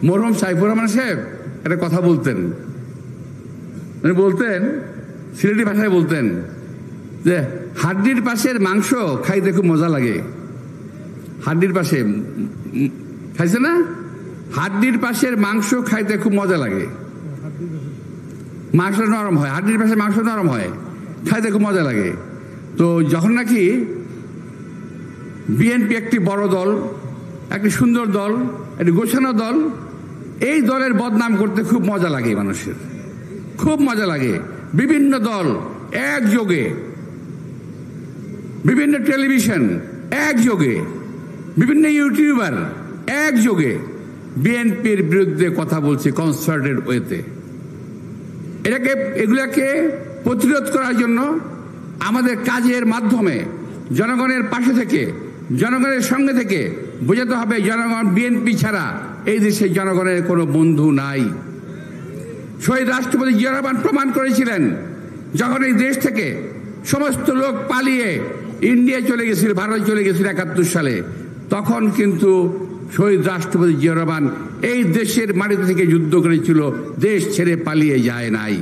মরহুম সাইফুর রহমান সাহেব একটা কথা বলতেন, সিলেটি ভাষায় বলতেন যে হাড্ডির পাশের মাংস খাইতে খুব মজা লাগে। হাড্ডির পাশে খাইছে না? হাড্ডির পাশের মাংস খাইতে খুব মজা লাগে, মাংস নরম হয়, হাড্ডির পাশে মাংস নরম হয়, খাইতে খুব মজা লাগে। তো যখন নাকি বিএনপি একটি বড় দল, একটি সুন্দর দল, একটি গোছানো দল, এই দলের বদনাম করতে খুব মজা লাগে, মানুষের খুব মজা লাগে। বিভিন্ন দল একযোগে, বিভিন্ন টেলিভিশন একযোগে, বিভিন্ন ইউটিউবার একযোগে বিএনপির বিরুদ্ধে কথা বলছে কনসার্টেড ওয়েতে। এগুলাকে প্রতিরোধ করার জন্য আমাদের কাজের মাধ্যমে জনগণের পাশে থেকে, জনগণের সঙ্গে থেকে বোঝাতে হবে জনগণ বিএনপি ছাড়া এই দেশে জনগণের কোনো বন্ধু নাই। শহীদ রাষ্ট্রপতি জিয়া রহমান প্রমাণ করেছিলেন, যখন এই দেশ থেকে সমস্ত লোক পালিয়ে ইন্ডিয়া চলে গেছিল, ভারতে চলে গেছিল ৭১ সালে, তখন কিন্তু শহীদ রাষ্ট্রপতি জিয়া রহমান এই দেশের মাটিতে থেকে যুদ্ধ করেছিল, দেশ ছেড়ে পালিয়ে যায় নাই।